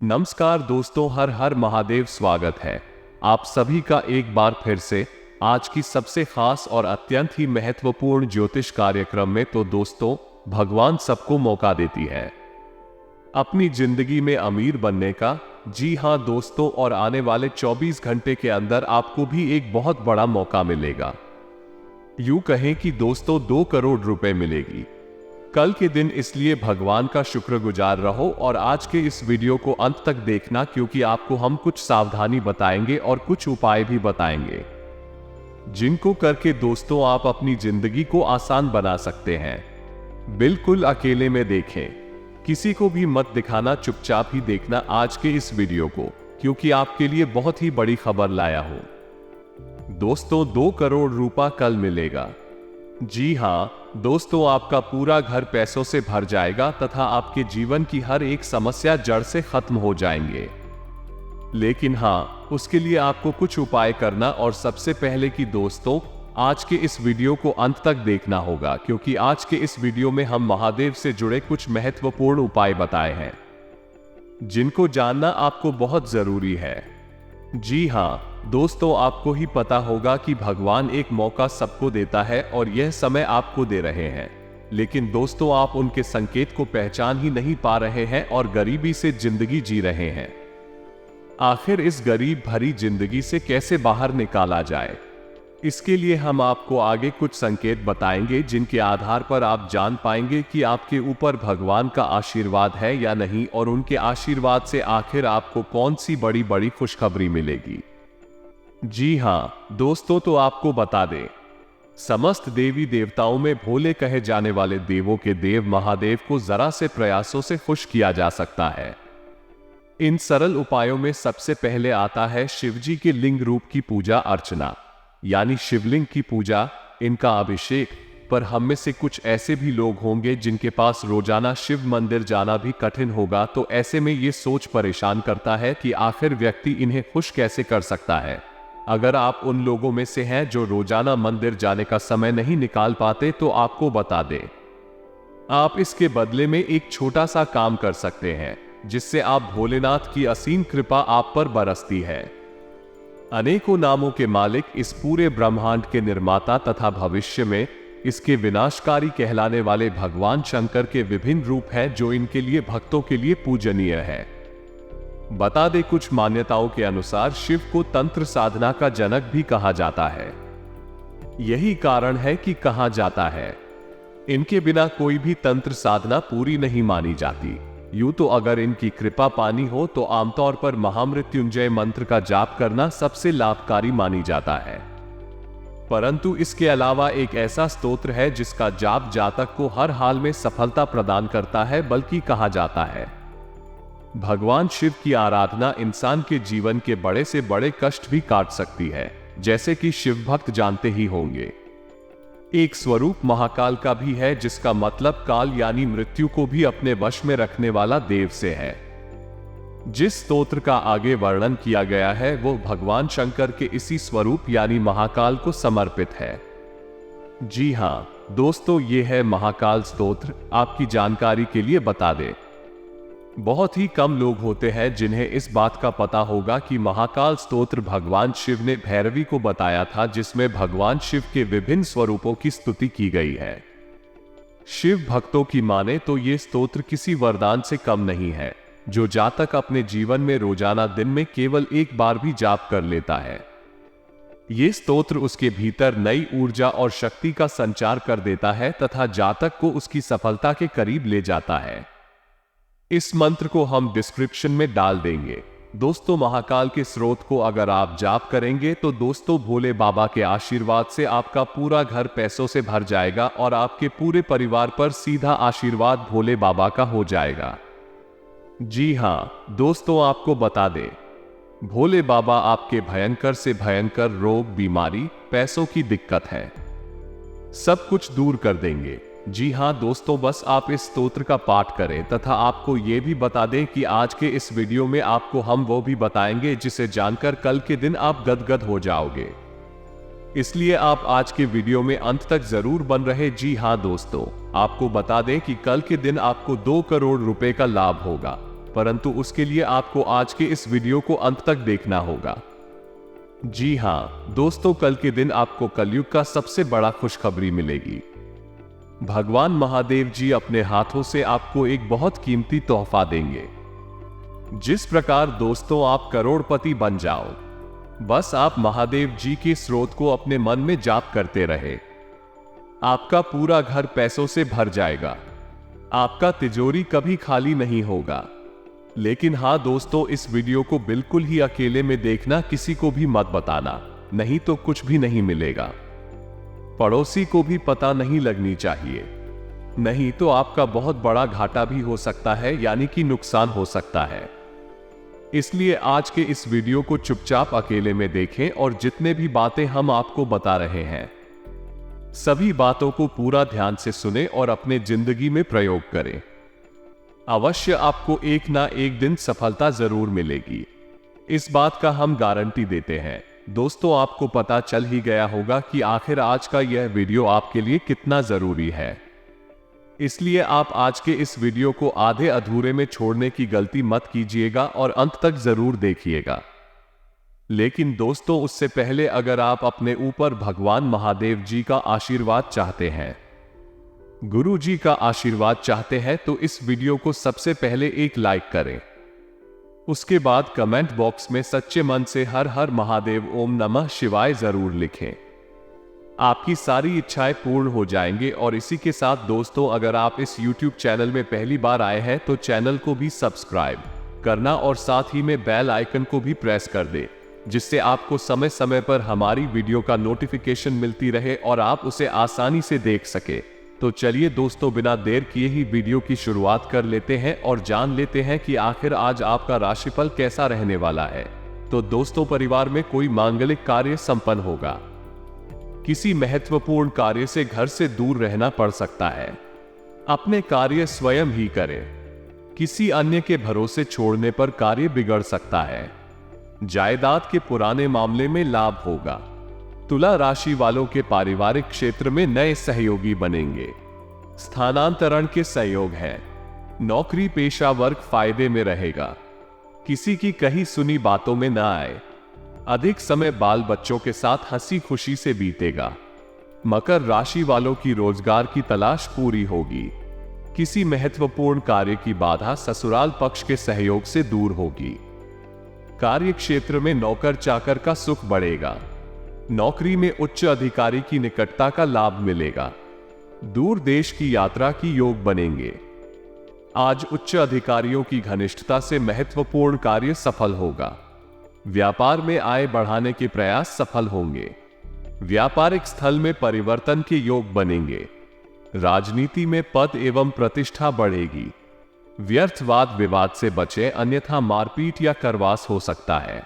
नमस्कार दोस्तों, हर हर महादेव। स्वागत है आप सभी का एक बार फिर से आज की सबसे खास और अत्यंत ही महत्वपूर्ण ज्योतिष कार्यक्रम में। तो दोस्तों, भगवान सबको मौका देती है अपनी जिंदगी में अमीर बनने का। जी हां दोस्तों, और आने वाले 24 घंटे के अंदर आपको भी एक बहुत बड़ा मौका मिलेगा। यूं कहें कि दोस्तों 2 करोड़ रुपए मिलेगी कल के दिन। इसलिए भगवान का शुक्रगुजार रहो और आज के इस वीडियो को अंत तक देखना, क्योंकि आपको हम कुछ सावधानी बताएंगे और कुछ उपाय भी बताएंगे जिनको करके दोस्तों आप अपनी जिंदगी को आसान बना सकते हैं। बिल्कुल अकेले में देखें, किसी को भी मत दिखाना, चुपचाप ही देखना आज के इस वीडियो को, क्योंकि आपके लिए बहुत ही बड़ी खबर लाया हूं। दोस्तों 2 करोड़ रुपया कल मिलेगा। जी हां दोस्तों, आपका पूरा घर पैसों से भर जाएगा तथा आपके जीवन की हर एक समस्या जड़ से खत्म हो जाएंगे। लेकिन हां, उसके लिए आपको कुछ उपाय करना, और सबसे पहले कि दोस्तों आज के इस वीडियो को अंत तक देखना होगा, क्योंकि आज के इस वीडियो में हम महादेव से जुड़े कुछ महत्वपूर्ण उपाय बताए हैं जिनको जानना आपको बहुत जरूरी है। जी हां दोस्तों, आपको ही पता होगा कि भगवान एक मौका सबको देता है और यह समय आपको दे रहे हैं, लेकिन दोस्तों आप उनके संकेत को पहचान ही नहीं पा रहे हैं और गरीबी से जिंदगी जी रहे हैं। आखिर इस गरीब भरी जिंदगी से कैसे बाहर निकाला जाए, इसके लिए हम आपको आगे कुछ संकेत बताएंगे जिनके आधार पर आप जान पाएंगे कि आपके ऊपर भगवान का आशीर्वाद है या नहीं, और उनके आशीर्वाद से आखिर आपको कौन सी बड़ी बड़ी खुशखबरी मिलेगी। जी हां दोस्तों, तो आपको बता दें, समस्त देवी देवताओं में भोले कहे जाने वाले देवों के देव महादेव को जरा से प्रयासों से खुश किया जा सकता है। इन सरल उपायों में सबसे पहले आता है शिवजी के लिंग रूप की पूजा अर्चना, यानी शिवलिंग की पूजा, इनका अभिषेक। पर हम में से कुछ ऐसे भी लोग होंगे जिनके पास रोजाना शिव मंदिर जाना भी कठिन होगा, तो ऐसे में ये सोच परेशान करता है कि आखिर व्यक्ति इन्हें खुश कैसे कर सकता है। अगर आप उन लोगों में से हैं जो रोजाना मंदिर जाने का समय नहीं निकाल पाते, तो आपको बता दें, आप इसके बदले में एक छोटा सा काम कर सकते हैं जिससे आप भोलेनाथ की असीम कृपा आप पर बरसती है। अनेकों नामों के मालिक, इस पूरे ब्रह्मांड के निर्माता तथा भविष्य में इसके विनाशकारी कहलाने वाले भगवान शंकर के विभिन्न रूप हैं जो इनके लिए भक्तों के लिए पूजनीय है। बता दे, कुछ मान्यताओं के अनुसार शिव को तंत्र साधना का जनक भी कहा जाता है। यही कारण है कि कहा जाता है इनके बिना कोई भी तंत्र साधना पूरी नहीं मानी जाती। यूं तो अगर इनकी कृपा पानी हो तो आमतौर पर महामृत्युंजय मंत्र का जाप करना सबसे लाभकारी मानी जाता है, परंतु इसके अलावा एक ऐसा स्तोत्र है जिसका जाप जातक को हर हाल में सफलता प्रदान करता है। बल्कि कहा जाता है भगवान शिव की आराधना इंसान के जीवन के बड़े से बड़े कष्ट भी काट सकती है, जैसे कि शिव भक्त जानते ही होंगे। एक स्वरूप महाकाल का भी है, जिसका मतलब काल यानी मृत्यु को भी अपने वश में रखने वाला देव से है। जिस स्तोत्र का आगे वर्णन किया गया है वो भगवान शंकर के इसी स्वरूप यानी महाकाल को समर्पित है। जी हां दोस्तों, ये है महाकाल स्तोत्र। आपकी जानकारी के लिए बता दें, बहुत ही कम लोग होते हैं जिन्हें इस बात का पता होगा कि महाकाल स्तोत्र भगवान शिव ने भैरवी को बताया था, जिसमें भगवान शिव के विभिन्न स्वरूपों की स्तुति की गई है। शिव भक्तों की माने तो ये स्तोत्र किसी वरदान से कम नहीं है, जो जातक अपने जीवन में रोजाना दिन में केवल एक बार भी जाप कर लेता है। ये स्तोत्र उसके भीतर नई ऊर्जा और शक्ति का संचार कर देता है तथा जातक को उसकी सफलता के करीब ले जाता है। इस मंत्र को हम डिस्क्रिप्शन में डाल देंगे। दोस्तों, महाकाल के स्रोत को अगर आप जाप करेंगे तो दोस्तों भोले बाबा के आशीर्वाद से आपका पूरा घर पैसों से भर जाएगा और आपके पूरे परिवार पर सीधा आशीर्वाद भोले बाबा का हो जाएगा। जी हां दोस्तों, आपको बता दें, भोले बाबा आपके भयंकर से भयंकर रोग, बीमारी, पैसों की दिक्कत है, सब कुछ दूर कर देंगे। जी हां दोस्तों, बस आप इस स्तोत्र का पाठ करें। तथा आपको यह भी बता दें कि आज के इस वीडियो में आपको हम वो भी बताएंगे जिसे जानकर कल के दिन आप गदगद हो जाओगे। इसलिए आप आज के वीडियो में अंत तक जरूर बन रहे। जी हां दोस्तों, आपको बता दें कि कल के दिन आपको 2 करोड़ रुपए का लाभ होगा। परंतु उसके लिए आपको आज के इस वीडियो को अंत तक देखना होगा। जी हाँ दोस्तों, कल के दिन आपको कलयुग का सबसे बड़ा खुशखबरी मिलेगी। भगवान महादेव जी अपने हाथों से आपको एक बहुत कीमती तोहफा देंगे। जिस प्रकार दोस्तों आप करोड़पति बन जाओ, बस आप महादेव जी के स्रोत को अपने मन में जाप करते रहे। आपका पूरा घर पैसों से भर जाएगा, आपका तिजोरी कभी खाली नहीं होगा। लेकिन हाँ दोस्तों, इस वीडियो को बिल्कुल ही अकेले में देखना, किसी को भी मत बताना, नहीं तो कुछ भी नहीं मिलेगा। पड़ोसी को भी पता नहीं लगनी चाहिए, नहीं तो आपका बहुत बड़ा घाटा भी हो सकता है, यानी कि नुकसान हो सकता है। इसलिए आज के इस वीडियो को चुपचाप अकेले में देखें और जितने भी बातें हम आपको बता रहे हैं, सभी बातों को पूरा ध्यान से सुने और अपने जिंदगी में प्रयोग करें। अवश्य आपको एक ना एक दिन सफलता जरूर मिलेगी, इस बात का हम गारंटी देते हैं। दोस्तों, आपको पता चल ही गया होगा कि आखिर आज का यह वीडियो आपके लिए कितना जरूरी है। इसलिए आप आज के इस वीडियो को आधे अधूरे में छोड़ने की गलती मत कीजिएगा और अंत तक जरूर देखिएगा। लेकिन दोस्तों, उससे पहले अगर आप अपने ऊपर भगवान महादेव जी का आशीर्वाद चाहते हैं, गुरु जी का आशीर्वाद चाहते हैं, तो इस वीडियो को सबसे पहले एक लाइक करें। उसके बाद कमेंट बॉक्स में सच्चे मन से हर हर महादेव ओम नमः शिवाय जरूर लिखें। आपकी सारी इच्छाएं पूर्ण हो जाएंगे। और इसी के साथ दोस्तों, अगर आप इस YouTube चैनल में पहली बार आए हैं तो चैनल को भी सब्सक्राइब करना और साथ ही में बेल आइकन को भी प्रेस कर दे, जिससे आपको समय समय पर हमारी वीडियो का नोटिफिकेशन मिलती रहे और आप उसे आसानी से देख सके। तो चलिए दोस्तों, बिना देर किए ही वीडियो की शुरुआत कर लेते हैं और जान लेते हैं कि आखिर आज आपका राशिफल कैसा रहने वाला है। तो दोस्तों, परिवार में कोई मांगलिक कार्य संपन्न होगा, किसी महत्वपूर्ण कार्य से घर से दूर रहना पड़ सकता है, अपने कार्य स्वयं ही करें, किसी अन्य के भरोसे छोड़ने पर कार्य बिगड़ सकता है, जायदाद के पुराने मामले में लाभ होगा। तुला राशि वालों के पारिवारिक क्षेत्र में नए सहयोगी बनेंगे, स्थानांतरण के संयोग हैं, नौकरी पेशा वर्ग फायदे में रहेगा, किसी की कही सुनी बातों में न आए, अधिक समय बाल बच्चों के साथ हंसी खुशी से बीतेगा। मकर राशि वालों की रोजगार की तलाश पूरी होगी, किसी महत्वपूर्ण कार्य की बाधा ससुराल पक्ष के सहयोग से दूर होगी, कार्य क्षेत्र में नौकर चाकर का सुख बढ़ेगा, नौकरी में उच्च अधिकारी की निकटता का लाभ मिलेगा, दूर देश की यात्रा की योग बनेंगे। आज उच्च अधिकारियों की घनिष्ठता से महत्वपूर्ण कार्य सफल होगा, व्यापार में आय बढ़ाने के प्रयास सफल होंगे, व्यापारिक स्थल में परिवर्तन के योग बनेंगे, राजनीति में पद एवं प्रतिष्ठा बढ़ेगी, व्यर्थ वाद विवाद से बचें, अन्यथा मारपीट या करवास हो सकता है,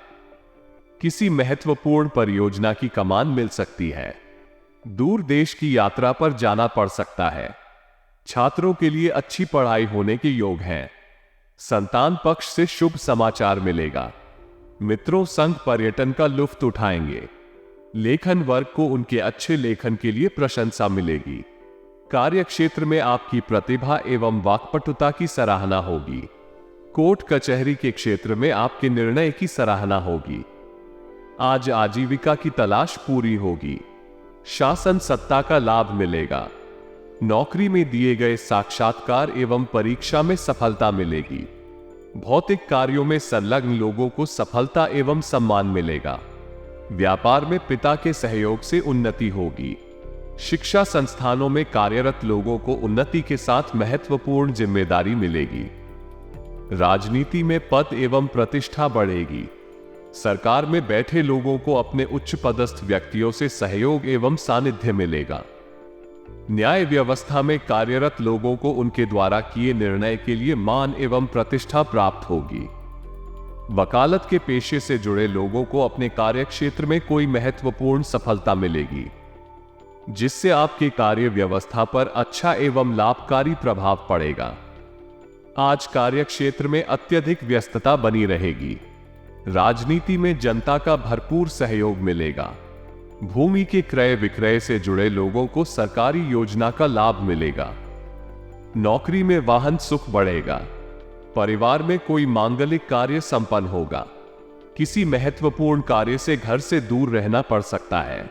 किसी महत्वपूर्ण परियोजना की कमान मिल सकती है, दूर देश की यात्रा पर जाना पड़ सकता है, छात्रों के लिए अच्छी पढ़ाई होने के योग हैं, संतान पक्ष से शुभ समाचार मिलेगा, मित्रों संग पर्यटन का लुत्फ उठाएंगे, लेखन वर्ग को उनके अच्छे लेखन के लिए प्रशंसा मिलेगी, कार्य क्षेत्र में आपकी प्रतिभा एवं वाक्पटुता की सराहना होगी, कोर्ट कचहरी के क्षेत्र में आपके निर्णय की सराहना होगी, आज आजीविका की तलाश पूरी होगी, शासन सत्ता का लाभ मिलेगा, नौकरी में दिए गए साक्षात्कार एवं परीक्षा में सफलता मिलेगी, भौतिक कार्यों में संलग्न लोगों को सफलता एवं सम्मान मिलेगा, व्यापार में पिता के सहयोग से उन्नति होगी, शिक्षा संस्थानों में कार्यरत लोगों को उन्नति के साथ महत्वपूर्ण जिम्मेदारी मिलेगी, राजनीति में पद एवं प्रतिष्ठा बढ़ेगी, सरकार में बैठे लोगों को अपने उच्च पदस्थ व्यक्तियों से सहयोग एवं सानिध्य मिलेगा, न्याय व्यवस्था में कार्यरत लोगों को उनके द्वारा किए निर्णय के लिए मान एवं प्रतिष्ठा प्राप्त होगी, वकालत के पेशे से जुड़े लोगों को अपने कार्य क्षेत्र में कोई महत्वपूर्ण सफलता मिलेगी, जिससे आपके कार्य व्यवस्था पर अच्छा एवं लाभकारी प्रभाव पड़ेगा। आज कार्य क्षेत्र में अत्यधिक व्यस्तता बनी रहेगी, राजनीति में जनता का भरपूर सहयोग मिलेगा, भूमि के क्रय विक्रय से जुड़े लोगों को सरकारी योजना का लाभ मिलेगा, नौकरी में वाहन सुख बढ़ेगा, परिवार में कोई मांगलिक कार्य संपन्न होगा। किसी महत्वपूर्ण कार्य से घर से दूर रहना पड़ सकता है।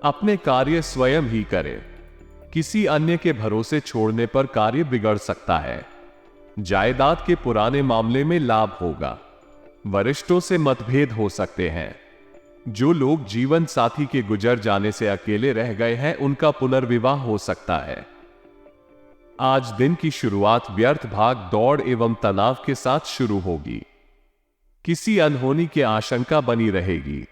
अपने कार्य स्वयं ही करें। किसी अन्य के भरोसे छोड़ने पर कार्य बिगड़ सकता है। जायदाद के पुराने मामले में लाभ होगा। वरिष्ठों से मतभेद हो सकते हैं। जो लोग जीवन साथी के गुजर जाने से अकेले रह गए हैं, उनका पुनर्विवाह हो सकता है। आज दिन की शुरुआत व्यर्थ भाग दौड़ एवं तनाव के साथ शुरू होगी। किसी अनहोनी की आशंका बनी रहेगी।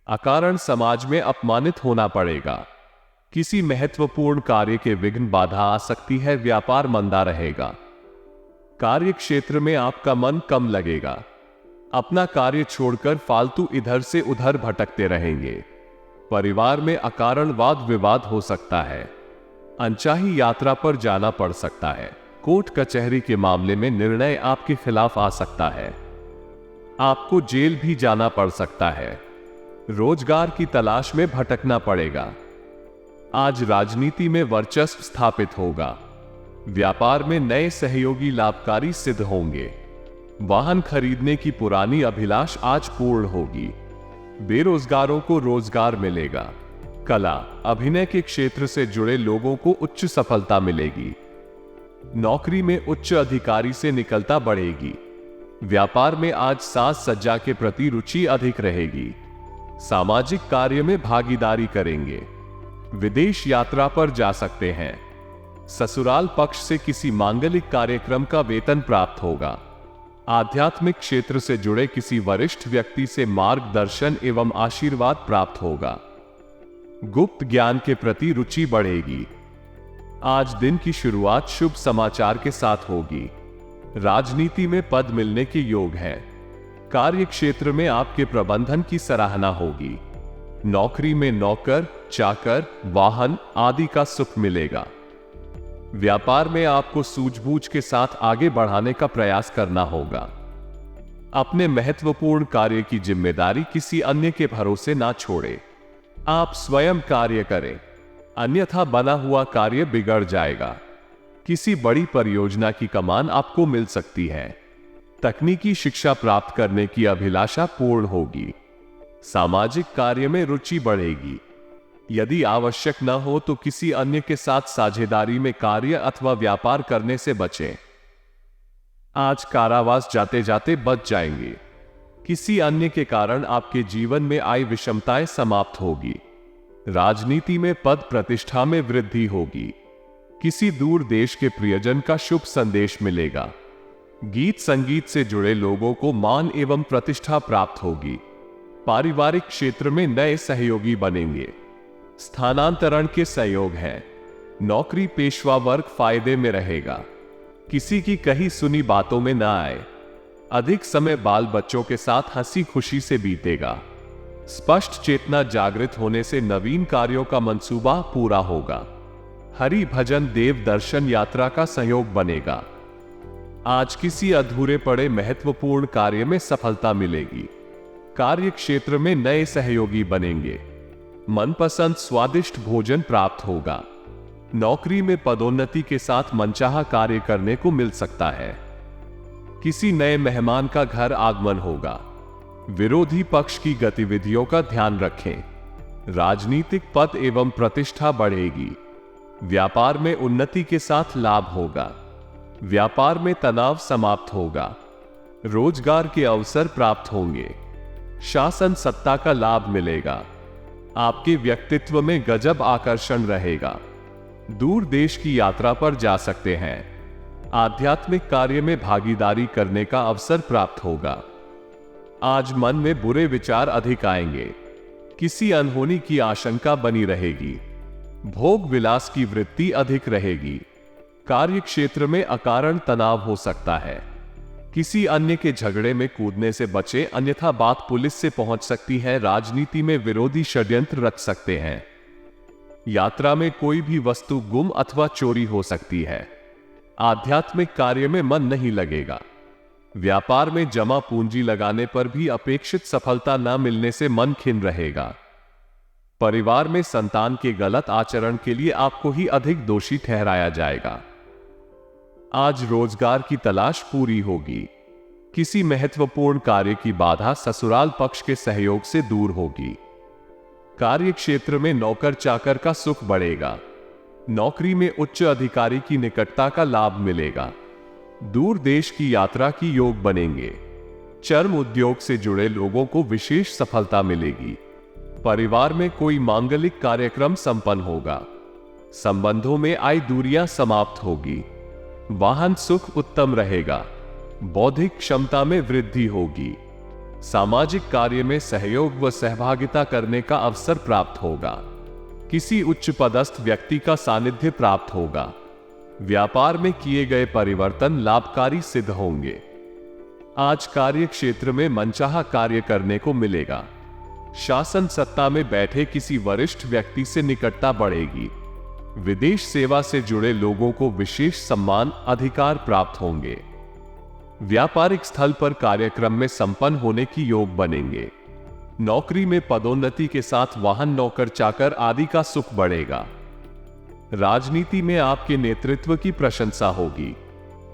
अकारण समाज में अपमानित होना पड़ेगा। किसी महत्वपूर्ण कार्य के विघ्न बाधा आ सकती है। व्यापार मंदा रहेगा। कार्य क्षेत्र में आपका मन कम लगेगा। अपना कार्य छोड़कर फालतू इधर से उधर भटकते रहेंगे। परिवार में अकारण वाद विवाद हो सकता है। अनचाही यात्रा पर जाना पड़ सकता है। कोर्ट कचहरी के मामले में निर्णय आपके खिलाफ आ सकता है। आपको जेल भी जाना पड़ सकता है। रोजगार की तलाश में भटकना पड़ेगा। आज राजनीति में वर्चस्व स्थापित होगा। व्यापार में नए सहयोगी लाभकारी सिद्ध होंगे। वाहन खरीदने की पुरानी अभिलाष आज पूर्ण होगी। बेरोजगारों को रोजगार मिलेगा। कला अभिनय के क्षेत्र से जुड़े लोगों को उच्च सफलता मिलेगी। नौकरी में उच्च अधिकारी से निकलता बढ़ेगी। व्यापार में आज साज सज्जा के प्रति रुचि अधिक रहेगी। सामाजिक कार्य में भागीदारी करेंगे। विदेश यात्रा पर जा सकते हैं। ससुराल पक्ष से किसी मांगलिक कार्यक्रम का वेतन प्राप्त होगा। आध्यात्मिक क्षेत्र से जुड़े किसी वरिष्ठ व्यक्ति से मार्गदर्शन एवं आशीर्वाद प्राप्त होगा। गुप्त ज्ञान के प्रति रुचि बढ़ेगी। आज दिन की शुरुआत शुभ समाचार के साथ होगी। राजनीति में पद मिलने के योग है। कार्य क्षेत्र में आपके प्रबंधन की सराहना होगी। नौकरी में नौकर, चाकर, वाहन आदि का सुख मिलेगा। व्यापार में आपको सूझबूझ के साथ आगे बढ़ाने का प्रयास करना होगा। अपने महत्वपूर्ण कार्य की जिम्मेदारी किसी अन्य के भरोसे ना छोड़े। आप स्वयं कार्य करें, अन्यथा बना हुआ कार्य बिगड़ जाएगा। किसी बड़ी परियोजना की कमान आपको मिल सकती है। तकनीकी शिक्षा प्राप्त करने की अभिलाषा पूर्ण होगी। सामाजिक कार्य में रुचि बढ़ेगी। यदि आवश्यक न हो तो किसी अन्य के साथ साझेदारी में कार्य अथवा व्यापार करने से बचें। आज कारावास जाते जाते बच जाएंगे। किसी अन्य के कारण आपके जीवन में आई विषमताएं समाप्त होगी। राजनीति में पद प्रतिष्ठा में वृद्धि होगी। किसी दूर देश के प्रियजन का शुभ संदेश मिलेगा। गीत संगीत से जुड़े लोगों को मान एवं प्रतिष्ठा प्राप्त होगी। पारिवारिक क्षेत्र में नए सहयोगी बनेंगे। स्थानांतरण के सहयोग है। नौकरी पेशवा वर्ग फायदे में रहेगा। किसी की कही सुनी बातों में न आए। अधिक समय बाल बच्चों के साथ हंसी खुशी से बीतेगा। स्पष्ट चेतना जागृत होने से नवीन कार्यों का मंसूबा पूरा होगा। हरि भजन देव दर्शन यात्रा का सहयोग बनेगा। आज किसी अधूरे पड़े महत्वपूर्ण कार्य में सफलता मिलेगी। कार्य क्षेत्र में नए सहयोगी बनेंगे। मनपसंद स्वादिष्ट भोजन प्राप्त होगा। नौकरी में पदोन्नति के साथ मनचाहा कार्य करने को मिल सकता है। किसी नए मेहमान का घर आगमन होगा। विरोधी पक्ष की गतिविधियों का ध्यान रखें। राजनीतिक पद एवं प्रतिष्ठा बढ़ेगी। व्यापार में उन्नति के साथ लाभ होगा। व्यापार में तनाव समाप्त होगा। रोजगार के अवसर प्राप्त होंगे। शासन सत्ता का लाभ मिलेगा। आपके व्यक्तित्व में गजब आकर्षण रहेगा। दूर देश की यात्रा पर जा सकते हैं। आध्यात्मिक कार्य में भागीदारी करने का अवसर प्राप्त होगा। आज मन में बुरे विचार अधिक आएंगे। किसी अनहोनी की आशंका बनी रहेगी। भोग विलास की वृत्ति अधिक रहेगी। कार्य क्षेत्र में अकारण तनाव हो सकता है। किसी अन्य के झगड़े में कूदने से बचे, अन्यथा बात पुलिस से पहुंच सकती है। राजनीति में विरोधी षड्यंत्र रच सकते हैं। यात्रा में कोई भी वस्तु गुम अथवा चोरी हो सकती है। आध्यात्मिक कार्य में मन नहीं लगेगा। व्यापार में जमा पूंजी लगाने पर भी अपेक्षित सफलता न मिलने से मन खिन्न रहेगा। परिवार में संतान के गलत आचरण के लिए आपको ही अधिक दोषी ठहराया जाएगा। आज रोजगार की तलाश पूरी होगी। किसी महत्वपूर्ण कार्य की बाधा ससुराल पक्ष के सहयोग से दूर होगी। कार्य क्षेत्र में नौकर चाकर का सुख बढ़ेगा। नौकरी में उच्च अधिकारी की निकटता का लाभ मिलेगा। दूर देश की यात्रा की योग बनेंगे। चर्म उद्योग से जुड़े लोगों को विशेष सफलता मिलेगी। परिवार में कोई मांगलिक कार्यक्रम संपन्न होगा। संबंधों में आई दूरियां समाप्त होगी। वाहन सुख उत्तम रहेगा। बौद्धिक क्षमता में वृद्धि होगी। सामाजिक कार्य में सहयोग व सहभागिता करने का अवसर प्राप्त होगा। किसी उच्च पदस्थ व्यक्ति का सानिध्य प्राप्त होगा। व्यापार में किए गए परिवर्तन लाभकारी सिद्ध होंगे। आज कार्य क्षेत्र में मनचाहा कार्य करने को मिलेगा। शासन सत्ता में बैठे किसी वरिष्ठ व्यक्ति से निकटता बढ़ेगी। विदेश सेवा से जुड़े लोगों को विशेष सम्मान अधिकार प्राप्त होंगे। व्यापारिक स्थल पर कार्यक्रम में संपन्न होने की योग बनेंगे। नौकरी में पदोन्नति के साथ वाहन नौकर चाकर आदि का सुख बढ़ेगा। राजनीति में आपके नेतृत्व की प्रशंसा होगी।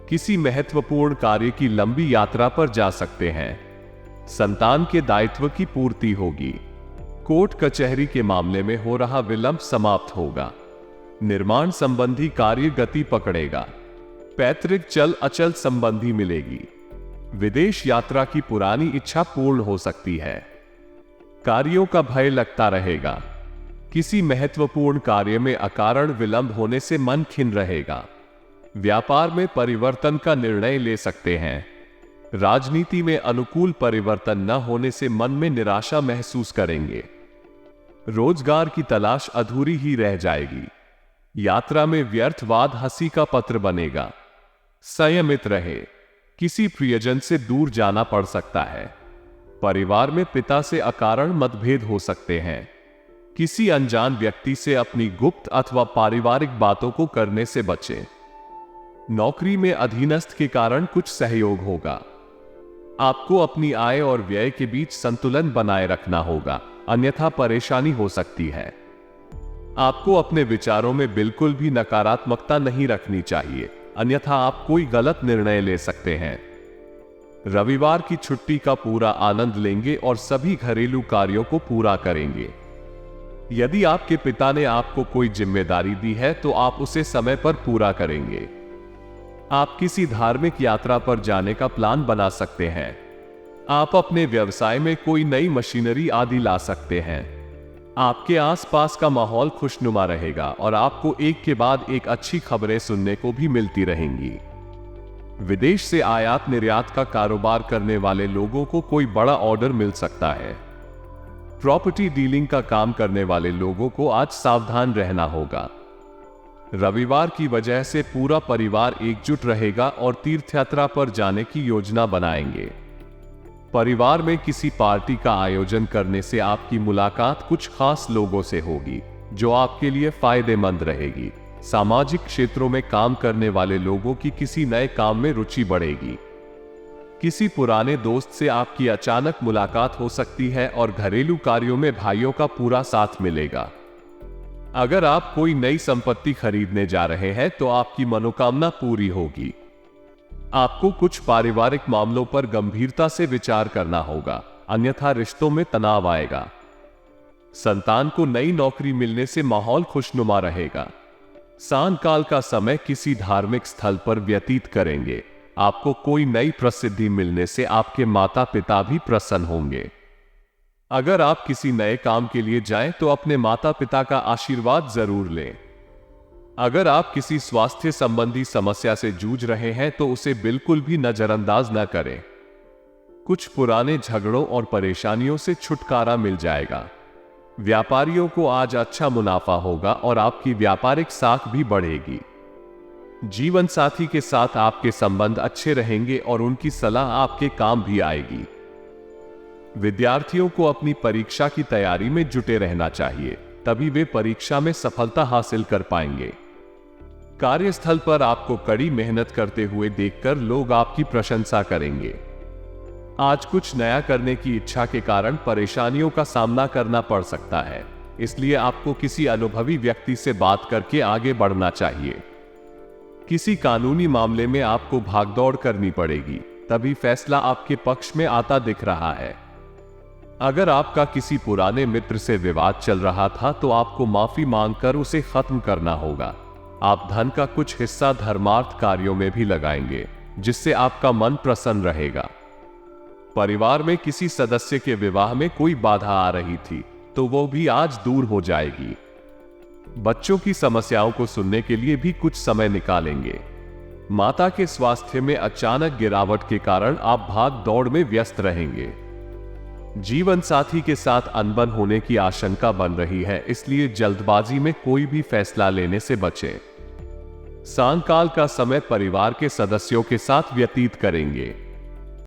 किसी महत्वपूर्ण कार्य की लंबी यात्रा पर जा सकते हैं। संतान के दायित्व की पूर्ति होगी। कोर्ट कचहरी के मामले में हो रहा विलंब समाप्त होगा। निर्माण संबंधी कार्य गति पकड़ेगा। पैतृक चल अचल संबंधी मिलेगी। विदेश यात्रा की पुरानी इच्छा पूर्ण हो सकती है। कार्यों का भय लगता रहेगा। किसी महत्वपूर्ण कार्य में अकारण विलंब होने से मन खिन्न रहेगा। व्यापार में परिवर्तन का निर्णय ले सकते हैं। राजनीति में अनुकूल परिवर्तन न होने से मन में निराशा महसूस करेंगे। रोजगार की तलाश अधूरी ही रह जाएगी। यात्रा में व्यर्थवाद हंसी का पत्र बनेगा। संयमित रहे। किसी प्रियजन से दूर जाना पड़ सकता है। परिवार में पिता से अकारण मतभेद हो सकते हैं। किसी अनजान व्यक्ति से अपनी गुप्त अथवा पारिवारिक बातों को करने से बचें। नौकरी में अधीनस्थ के कारण कुछ सहयोग होगा। आपको अपनी आय और व्यय के बीच संतुलन बनाए रखना होगा, अन्यथा परेशानी हो सकती है। आपको अपने विचारों में बिल्कुल भी नकारात्मकता नहीं रखनी चाहिए, अन्यथा आप कोई गलत निर्णय ले सकते हैं। रविवार की छुट्टी का पूरा आनंद लेंगे और सभी घरेलू कार्यों को पूरा करेंगे। यदि आपके पिता ने आपको कोई जिम्मेदारी दी है तो आप उसे समय पर पूरा करेंगे। आप किसी धार्मिक यात्रा पर जाने का प्लान बना सकते हैं। आप अपने व्यवसाय में कोई नई मशीनरी आदि ला सकते हैं। आपके आसपास का माहौल खुशनुमा रहेगा और आपको एक के बाद एक अच्छी खबरें सुनने को भी मिलती रहेंगी। विदेश से आयात निर्यात का कारोबार करने वाले लोगों को कोई बड़ा ऑर्डर मिल सकता है। प्रॉपर्टी डीलिंग का काम करने वाले लोगों को आज सावधान रहना होगा। रविवार की वजह से पूरा परिवार एकजुट रहेगा और तीर्थयात्रा पर जाने की योजना बनाएंगे। परिवार में किसी पार्टी का आयोजन करने से आपकी मुलाकात कुछ खास लोगों से होगी, जो आपके लिए फायदेमंद रहेगी। सामाजिक क्षेत्रों में काम करने वाले लोगों की किसी नए काम में रुचि बढ़ेगी। किसी पुराने दोस्त से आपकी अचानक मुलाकात हो सकती है और घरेलू कार्यों में भाइयों का पूरा साथ मिलेगा। अगर आप कोई नई संपत्ति खरीदने जा रहे हैं तो आपकी मनोकामना पूरी होगी। आपको कुछ पारिवारिक मामलों पर गंभीरता से विचार करना होगा, अन्यथा रिश्तों में तनाव आएगा। संतान को नई नौकरी मिलने से माहौल खुशनुमा रहेगा। सांयकाल का समय किसी धार्मिक स्थल पर व्यतीत करेंगे। आपको कोई नई प्रसिद्धि मिलने से आपके माता पिता भी प्रसन्न होंगे। अगर आप किसी नए काम के लिए जाएं तो अपने माता पिता का आशीर्वाद जरूर लें। अगर आप किसी स्वास्थ्य संबंधी समस्या से जूझ रहे हैं तो उसे बिल्कुल भी नजरअंदाज न करें। कुछ पुराने झगड़ों और परेशानियों से छुटकारा मिल जाएगा। व्यापारियों को आज अच्छा मुनाफा होगा और आपकी व्यापारिक साख भी बढ़ेगी। जीवन साथी के साथ आपके संबंध अच्छे रहेंगे और उनकी सलाह आपके काम भी आएगी। विद्यार्थियों को अपनी परीक्षा की तैयारी में जुटे रहना चाहिए, तभी वे परीक्षा में सफलता हासिल कर पाएंगे। कार्यस्थल पर आपको कड़ी मेहनत करते हुए देखकर लोग आपकी प्रशंसा करेंगे। आज कुछ नया करने की इच्छा के कारण परेशानियों का सामना करना पड़ सकता है, इसलिए आपको किसी अनुभवी व्यक्ति से बात करके आगे बढ़ना चाहिए। किसी कानूनी मामले में आपको भागदौड़ करनी पड़ेगी, तभी फैसला आपके पक्ष में आता दिख रहा है। अगर आपका किसी पुराने मित्र से विवाद चल रहा था तो आपको माफी मांगकर उसे खत्म करना होगा। आप धन का कुछ हिस्सा धर्मार्थ कार्यों में भी लगाएंगे, जिससे आपका मन प्रसन्न रहेगा। परिवार में किसी सदस्य के विवाह में कोई बाधा आ रही थी तो वो भी आज दूर हो जाएगी। बच्चों की समस्याओं को सुनने के लिए भी कुछ समय निकालेंगे। माता के स्वास्थ्य में अचानक गिरावट के कारण आप भाग दौड़ में व्यस्त रहेंगे। जीवन साथी के साथ अनबन होने की आशंका बन रही है, इसलिए जल्दबाजी में कोई भी फैसला लेने से बचें। सांयकाल का समय परिवार के सदस्यों के साथ व्यतीत करेंगे।